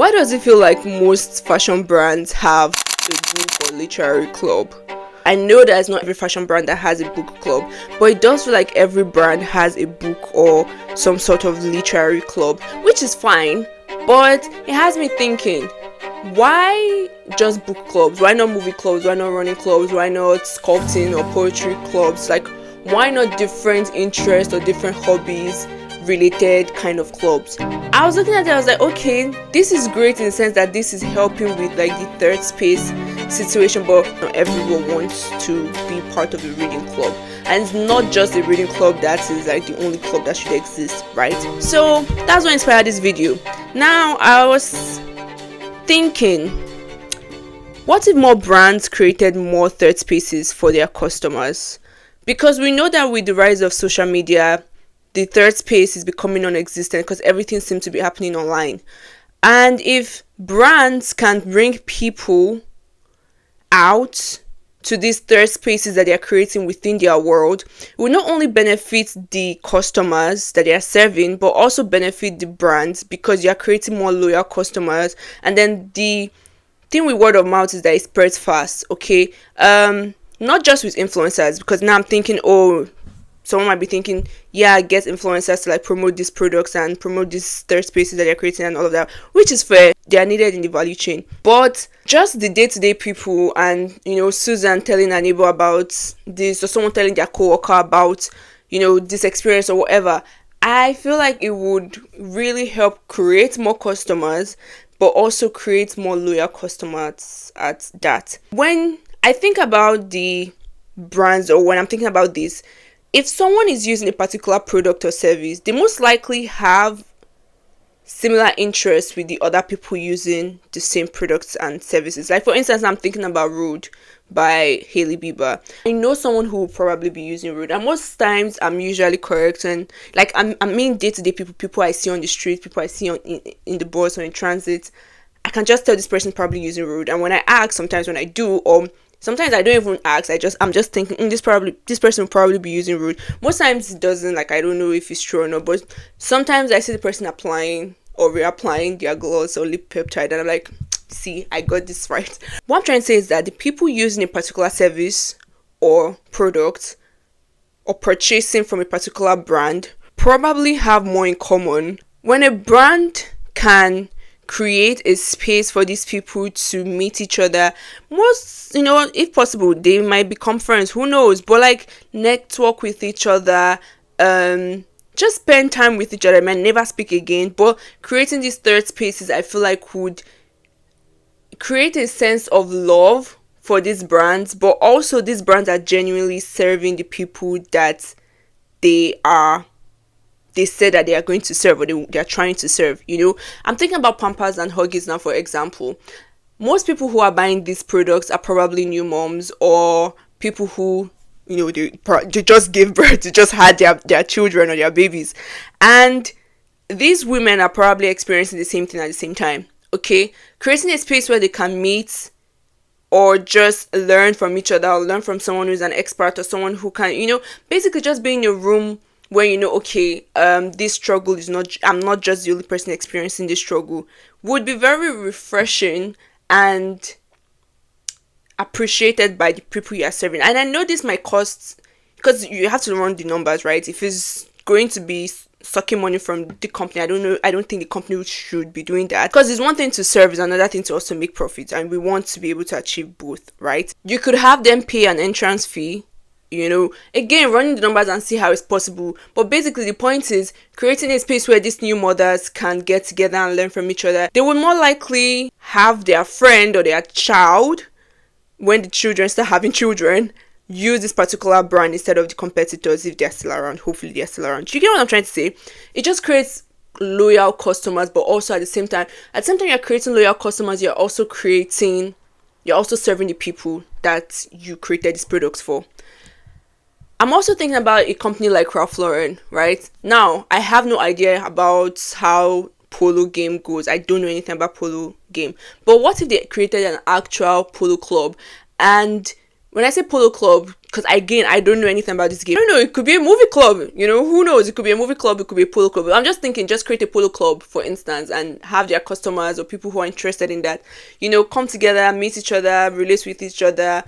Why does it feel like most fashion brands have a book or literary club? I know that it's not every fashion brand that has a book club, but it does feel like every brand has a book or some sort of literary club, which is fine, but it has me thinking, why just book clubs? Why not movie clubs? Why not running clubs? Why not sculpting or poetry clubs? Like, why not different interests or different hobbies related kind of clubs? I was looking at it, I was like, okay, this is great in the sense that this is helping with like the third space situation, but not everyone wants to be part of a reading club, and it's not just a reading club that is like the only club that should exist, right? So that's what inspired this video. Now I was thinking, what if more brands created more third spaces for their customers? Because we know that with the rise of social media, the third space is becoming non-existent because everything seems to be happening online. And if brands can bring people out to these third spaces that they are creating within their world, it will not only benefit the customers that they are serving, but also benefit the brands because you are creating more loyal customers. And then the thing with word of mouth is that it spreads fast, okay? Not just with influencers, because now I'm thinking, oh, someone might be thinking, yeah, get influencers to like promote these products and promote these third spaces that they're creating and all of that, which is fair. They are needed in the value chain. But just the day-to-day people, and Susan telling her neighbor about this, or someone telling their co-worker about this experience or whatever, I feel like it would really help create more customers, but also create more loyal customers at that. When I think about the brands, or when I'm thinking about this, if someone is using a particular product or service, they most likely have similar interests with the other people using the same products and services. Like, for instance, I'm thinking about Rude by Hailey Bieber. I know someone who will probably be using Rude, and most times I'm usually correct. And like, I mean day-to-day people I see on the street, people I see in the bus or in transit, I can just tell this person probably using Rude. And when I ask, sometimes when I do, or sometimes I don't even ask, I'm just thinking, this person will probably be using Rude. Most times it doesn't, like, I don't know if it's true or not, but sometimes I see the person applying or reapplying their gloss or lip peptide, and I'm like, see, I got this right. What I'm trying to say is that the people using a particular service or product or purchasing from a particular brand probably have more in common. When a brand can create a space for these people to meet each other, most, if possible, they might become friends, who knows, but like network with each other, just spend time with each other, might never speak again, but creating these third spaces, I feel like would create a sense of love for these brands, but also these brands are genuinely serving the people that they said that they are going to serve, or they are trying to serve. I'm thinking about Pampers and Huggies now, for example. Most people who are buying these products are probably new moms, or people who they just gave birth, they just had their children or their babies, and these women are probably experiencing the same thing at the same time. Okay, creating a space where they can meet or just learn from each other, or learn from someone who's an expert, or someone who can basically just be in a room where okay, this struggle is not, I'm not just the only person experiencing this struggle, would be very refreshing and appreciated by the people you are serving. And I know this might cost, because you have to run the numbers, right? If it's going to be sucking money from the company, I don't think the company should be doing that, because it's one thing to serve, it's another thing to also make profits, and we want to be able to achieve both, right? You could have them pay an entrance fee, again, running the numbers and see how it's possible. But basically the point is creating a space where these new mothers can get together and learn from each other. They will more likely have their friend or their child, when the children start having children, use this particular brand instead of the competitors, if they're still around. Hopefully they're still around. Do you get what I'm trying to say? It just creates loyal customers, but also at the same time you're creating loyal customers, you're also serving the people that you created these products for. I'm also thinking about a company like Ralph Lauren, right? Now, I have no idea about how polo game goes. I don't know anything about polo game. But what if they created an actual polo club, and when I say polo club, because again, I don't know anything about this game. I don't know, it could be a movie club, you know, who knows? It could be a movie club, it could be a polo club. I'm just thinking, just create a polo club, for instance, and have their customers or people who are interested in that, you know, come together, meet each other, relate with each other,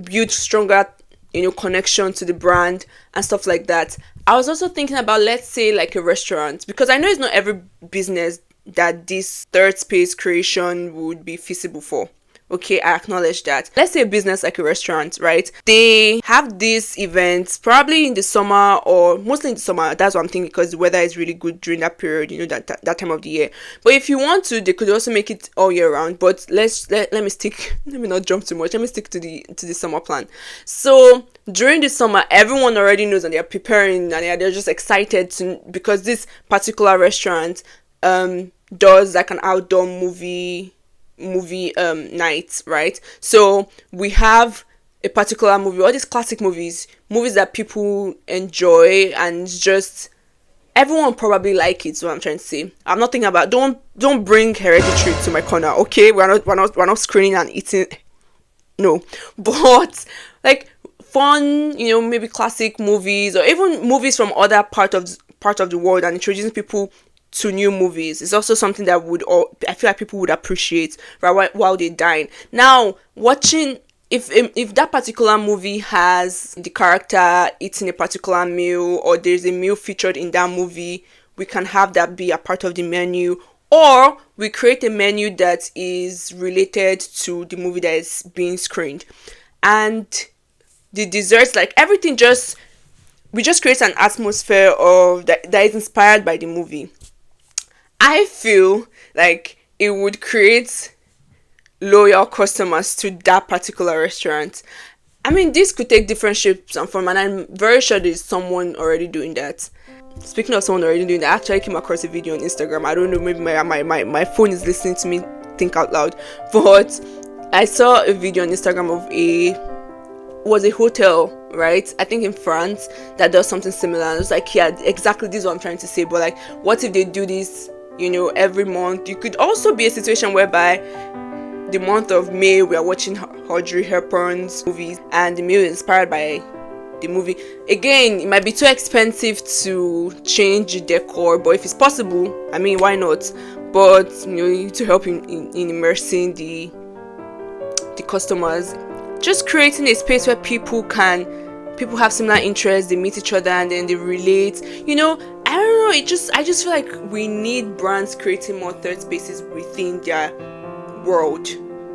build stronger, you know, connection to the brand and stuff like that. I was also thinking about, let's say, like a restaurant, because I know it's not every business that this third space creation would be feasible for. Okay, I acknowledge that. Let's say a business like a restaurant, right? They have these events probably in the summer, or mostly in the summer. That's what I'm thinking, because the weather is really good during that period, you know, that time of the year. But if you want to, they could also make it all year round. But let me stick. Let me not jump too much. Let me stick to the summer plan. So during the summer, everyone already knows, and they're preparing, and they're just excited because this particular restaurant does like an outdoor movie night, right? So we have a particular movie, all these classic movies that people enjoy, and just everyone probably like it. So what I'm trying to say, I'm not thinking about, don't bring Hereditary to my corner, okay? We're not screening and eating, no. But like fun, you know, maybe classic movies, or even movies from other part of the world, and introducing people to new movies is also something that I feel like people would appreciate, right, while they dine. Now, watching, if that particular movie has the character eating a particular meal, or there's a meal featured in that movie, we can have that be a part of the menu, or we create a menu that is related to the movie that is being screened. And the desserts, like everything, we just create an atmosphere of that is inspired by the movie. I feel like it would create loyal customers to that particular restaurant. I mean, this could take different shapes and form, and I'm very sure there's someone already doing that. Speaking of someone already doing that, I actually came across a video on Instagram. I don't know, maybe my phone is listening to me think out loud, but I saw a video on Instagram of a hotel, right? I think in France, that does something similar. And it's like, yeah, exactly, this is what I'm trying to say. But like, what if they do this, you know, every month? You could also be a situation whereby the month of May we are watching Audrey Hepburn's movies, and the meal is inspired by the movie. Again, it might be too expensive to change the decor, but if it's possible, I mean, why not? But you know, you need to help in immersing the customers, just creating a space where people have similar interests, they meet each other, and then they relate. You know, I don't know, I just feel like we need brands creating more third spaces within their world.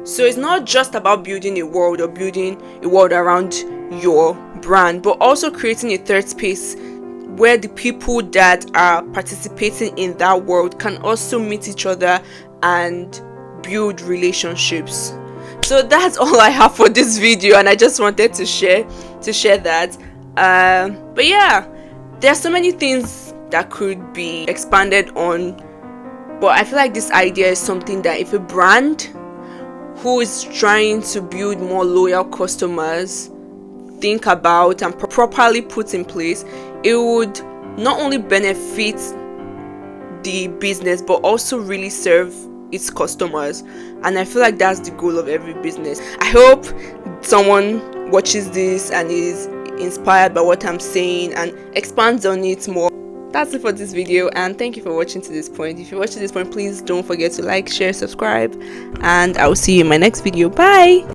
So it's not just about building a world or building a world around your brand, but also creating a third space where the people that are participating in that world can also meet each other and build relationships. So that's all I have for this video, and I just wanted to share that. But yeah, there are so many things that could be expanded on, but I feel like this idea is something that if a brand who is trying to build more loyal customers think about and properly put in place, it would not only benefit the business but also really serve its customers. And I feel like that's the goal of every business. I hope someone watches this and is inspired by what I'm saying and expands on it more. That's it for this video, and thank you for watching to this point. If you watched to this point, please don't forget to like, share, subscribe, and I will see you in my next video. Bye.